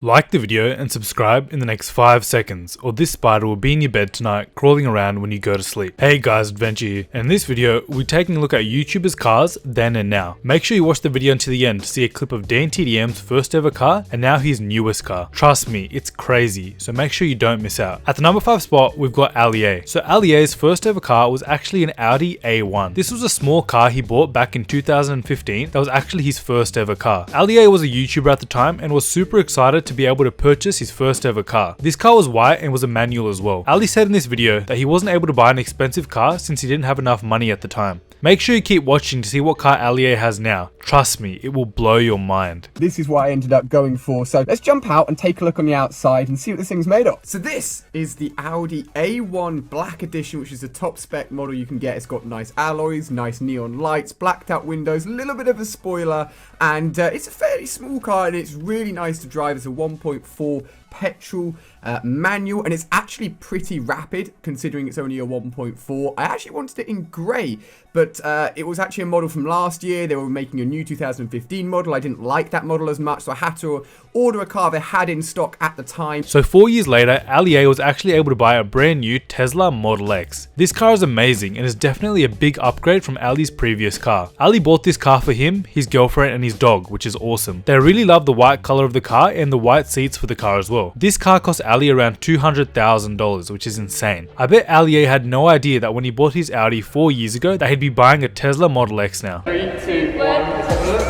Like the video and subscribe in the next 5 seconds, or this spider will be in your bed tonight crawling around when you go to sleep. Hey guys, Adventure here, and in this video we're taking a look at YouTubers' cars then and now. Make sure you watch the video until the end to see a clip of DanTDM's first ever car and now his newest car. Trust me, it's crazy, so make sure you don't miss out. At the number 5 spot we've got Ali A. So Ali A's first ever car was actually an Audi A1. This was a small car he bought back in 2015 that was actually his first ever car. Ali A was a YouTuber at the time and was super excited to be able to purchase his first ever car. This car was white and was a manual as well. Ali said in this video that he wasn't able to buy an expensive car since he didn't have enough money at the time. Make sure you keep watching to see what car Ali A has now. Trust me, it will blow your mind. This is what I ended up going for. So let's jump out and take a look on the outside and see what this thing's made of. So this is the Audi A1 Black Edition, which is the top spec model you can get. It's got nice alloys, nice neon lights, blacked out windows, a little bit of a spoiler, and it's a fairly small car and it's really nice to drive. It's a 1.4 petrol manual, and it's actually pretty rapid considering it's only a 1.4. I actually wanted it in grey, but it was actually a model from last year. They were making a new 2015 model. I didn't like that model as much, so I had to order a car they had in stock at the time. So 4 years later, Ali A was actually able to buy a brand new Tesla Model X. This car is amazing and is definitely a big upgrade from Ali's previous car. Ali bought this car for him, his girlfriend and his dog, which is awesome. They really love the white color of the car and the white seats for the car as well. This car cost Ali around $200,000, which is insane. I bet Ali A had no idea that when he bought his Audi 4 years ago that he'd be buying a Tesla Model X now. 3, 2, 1, let's have a look.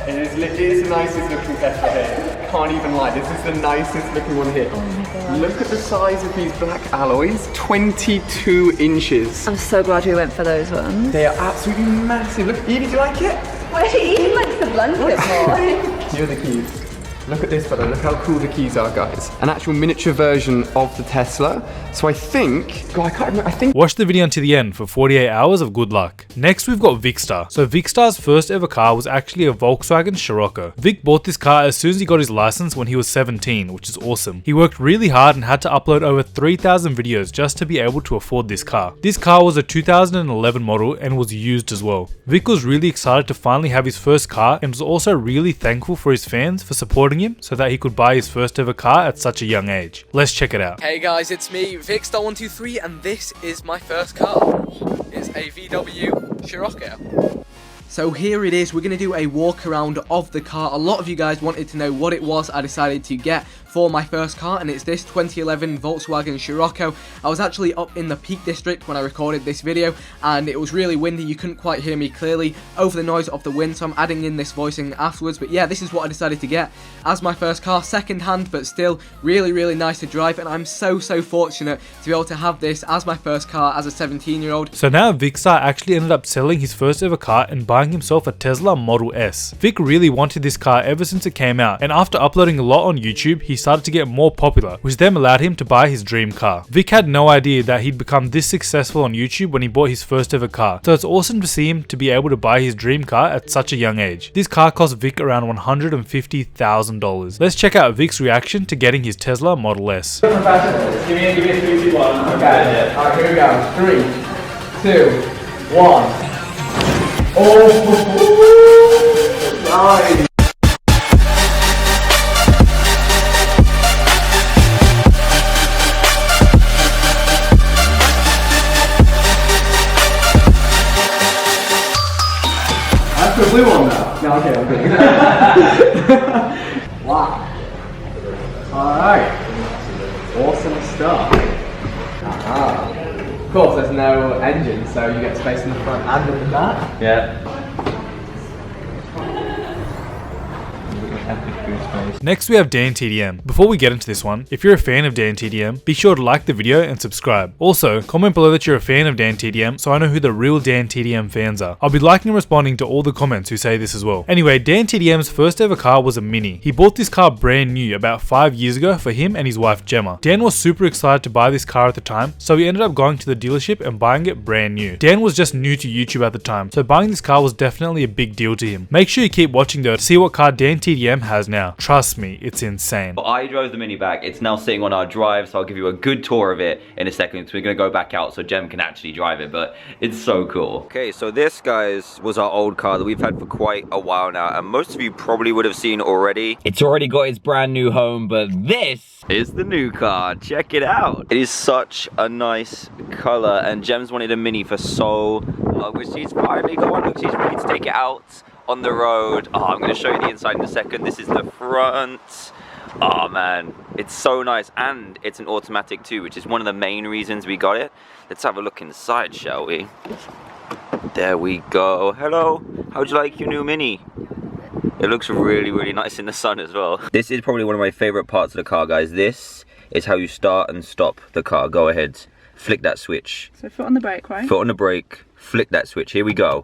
It is the nicest looking Tesla here. Can't even lie, this is the nicest looking one here. Oh my god. Look at the size of these black alloys, 22 inches. I'm so glad we went for those ones. They are absolutely massive. Look, Edie, do you like it? Well, he even likes the blanket more. Here are the keys. Look at this fella, look how cool the keys are, guys. An actual miniature version of the Tesla. So I think, God, I can't remember, I think... Watch the video until the end for 48 hours of good luck. Next we've got Vikkstar. So Vikkstar's first ever car was actually a Volkswagen Scirocco. Vic bought this car as soon as he got his license when he was 17, which is awesome. He worked really hard and had to upload over 3,000 videos just to be able to afford this car. This car was a 2011 model and was used as well. Vic was really excited to finally have his first car and was also really thankful for his fans for supporting him so that he could buy his first ever car at such a young age. Let's check it out. Hey guys, it's me, Vikkstar123, and this is my first car. It's a VW Scirocco. So here it is. We're going to do a walk around of the car. A lot of you guys wanted to know what it was I decided to get for my first car, and it's this 2011 Volkswagen Scirocco. I was actually up in the Peak District when I recorded this video, and it was really windy. You couldn't quite hear me clearly over the noise of the wind, so I'm adding in this voicing afterwards. But yeah, this is what I decided to get as my first car, second hand, but still really nice to drive, and I'm so fortunate to be able to have this as my first car as a 17-year-old. So now Vikkstar actually ended up selling his first ever car and buying himself a Tesla Model S. Vic really wanted this car ever since it came out, and after uploading a lot on YouTube, he started to get more popular, which then allowed him to buy his dream car. Vic had no idea that he'd become this successful on YouTube when he bought his first ever car, so it's awesome to see him to be able to buy his dream car at such a young age. This car cost Vic around $150,000. Let's check out Vic's reaction to getting his Tesla Model S. Give me a 3, 2, 1. Okay, alright, here we go. 3, 2, 1. Oh, nice. That's the blue one now. No, okay, I'm good. Wow. Alright. Awesome stuff. Of course, there's no engine, so you get space in the front and in the back. Yeah. Next we have DanTDM. Before we get into this one, if you're a fan of DanTDM, be sure to like the video and subscribe. Also, comment below that you're a fan of DanTDM so I know who the real DanTDM fans are. I'll be liking and responding to all the comments who say this as well. Anyway, DanTDM's first ever car was a Mini. He bought this car brand new about 5 years ago for him and his wife Gemma. Dan was super excited to buy this car at the time, so he ended up going to the dealership and buying it brand new. Dan was just new to YouTube at the time, so buying this car was definitely a big deal to him. Make sure you keep watching though to see what car DanTDM DanTDM has now. Trust me, it's insane. I drove the Mini back. It's now sitting on our drive, so I'll give you a good tour of it in a second. So we're gonna go back out so Jem can actually drive it, but it's so cool. Okay, so this, guys, was our old car that we've had for quite a while now, and most of you probably would have seen already. It's already got its brand new home, but this is the new car. Check it out. It is such a nice color, and Jem's wanted a Mini for so long, which she's finally got one. Look, she's ready to take it out on the road. Oh, I'm gonna show you the inside in a second. This is the front. Oh man, it's so nice, and it's an automatic too, which is one of the main reasons we got it. Let's have a look inside, shall we? There we go. Hello, how'd you like your new Mini? It looks really, really nice in the sun as well. This is probably one of my favorite parts of the car, guys. This is how you start and stop the car. Go ahead, flick that switch. So foot on the brake, right? Foot on the brake, flick that switch. Here we go.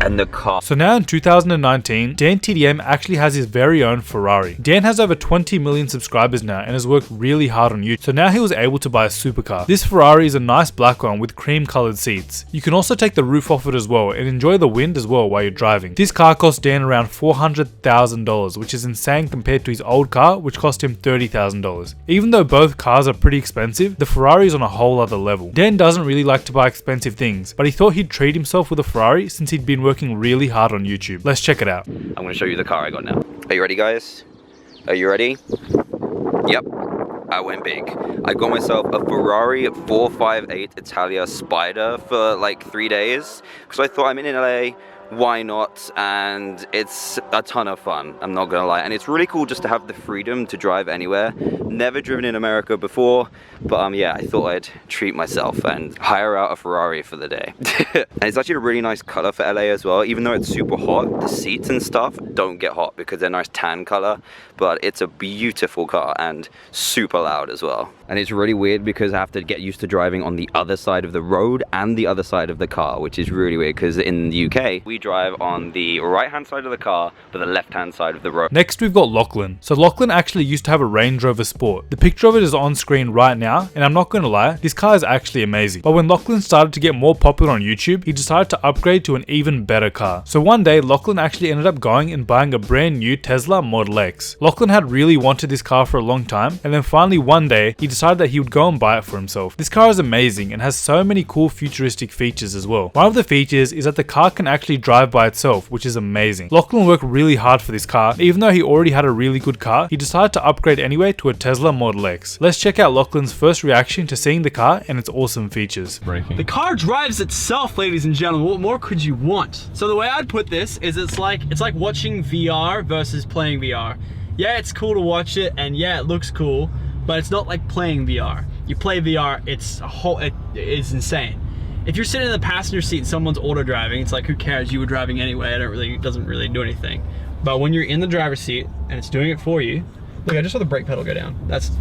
And the car. So now in 2019, DanTDM actually has his very own Ferrari. Dan has over 20 million subscribers now and has worked really hard on YouTube. So now he was able to buy a supercar. This Ferrari is a nice black one with cream colored seats. You can also take the roof off it as well and enjoy the wind as well while you're driving. This car cost Dan around $400,000, which is insane compared to his old car, which cost him $30,000. Even though both cars are pretty expensive, the Ferrari is on a whole other level. Dan doesn't really like to buy expensive things, but he thought he'd treat himself with a Ferrari since he'd been working really hard on YouTube. Let's check it out. I'm going to show you the car I got now. Are you ready, guys? Are you ready? Yep. I went big. I got myself a Ferrari 458 Italia Spider for like 3 days because I thought I'm in LA. Why not? And it's a ton of fun, I'm not gonna lie, and it's really cool just to have the freedom to drive anywhere. Never driven in America before, but yeah, I thought I'd treat myself and hire out a Ferrari for the day. And it's actually a really nice color for LA as well. Even though it's super hot, the seats and stuff don't get hot because they're nice tan color, but it's a beautiful car and super loud as well. And it's really weird because I have to get used to driving on the other side of the road and the other side of the car, which is really weird because in the UK, we drive on the right hand side of the car but the left hand side of the road. Next we've got Lachlan. So Lachlan actually used to have a Range Rover Sport. The picture of it is on screen right now, and I'm not gonna lie, this car is actually amazing. But when Lachlan started to get more popular on YouTube, he decided to upgrade to an even better car. So one day Lachlan actually ended up going and buying a brand new Tesla Model X. Lachlan had really wanted this car for a long time, and then finally one day he decided that he would go and buy it for himself. This car is amazing and has so many cool futuristic features as well. One of the features is that the car can actually drive by itself, which is amazing. Lachlan worked really hard for this car. Even though he already had a really good car, he decided to upgrade anyway to a Tesla Model X. Let's check out Lachlan's first reaction to seeing the car and its awesome features. The car drives itself, ladies and gentlemen. What more could you want? So the way I'd put this is it's like watching VR versus playing VR. Yeah, it's cool to watch it, and yeah, it looks cool, but it's not like playing VR. You play VR, it's insane. If you're sitting in the passenger seat and someone's auto driving, it's like, who cares? You were driving anyway. It doesn't really do anything. But when you're in the driver's seat and it's doing it for you, look, I just saw the brake pedal go down. That's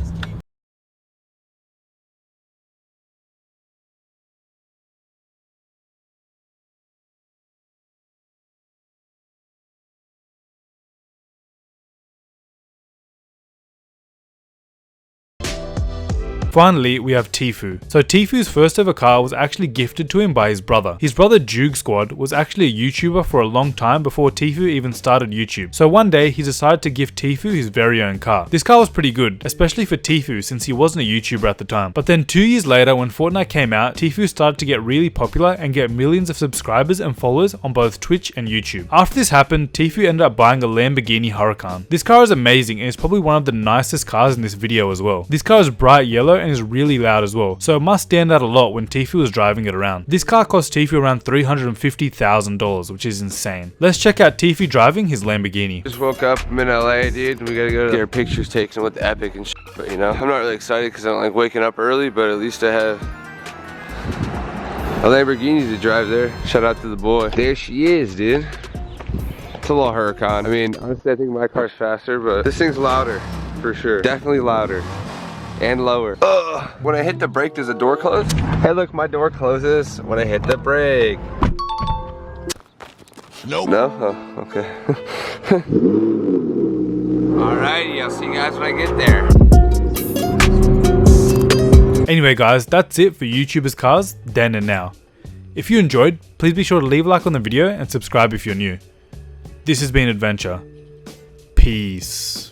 Finally, we have Tfue. So Tfue's first ever car was actually gifted to him by his brother. His brother Juke Squad was actually a YouTuber for a long time before Tfue even started YouTube. So one day he decided to give Tfue his very own car. This car was pretty good, especially for Tfue since he wasn't a YouTuber at the time. But then 2 years later when Fortnite came out, Tfue started to get really popular and get millions of subscribers and followers on both Twitch and YouTube. After this happened, Tfue ended up buying a Lamborghini Huracan. This car is amazing and is probably one of the nicest cars in this video as well. This car is bright yellow and is really loud as well, so it must stand out a lot when Tfue was driving it around. This car cost Tfue around $350,000, which is insane. Let's check out Tfue driving his Lamborghini. Just woke up, I'm in LA, dude, and we gotta go to get our pictures taken with the Epic and shit. But you know, I'm not really excited because I don't like waking up early, but at least I have a Lamborghini to drive there. Shout out to the boy. There she is, dude. It's a little Huracan. I mean, honestly, I think my car's faster, but this thing's louder, for sure. Definitely louder. And lower. Ugh. When I hit the brake, does the door close? Hey, look, my door closes when I hit the brake. Nope. No? Oh, okay. Alrighty, I'll see you guys when I get there. Anyway guys, that's it for YouTubers cars then and now. If you enjoyed, please be sure to leave a like on the video and subscribe if you're new. This has been Adventure. Peace.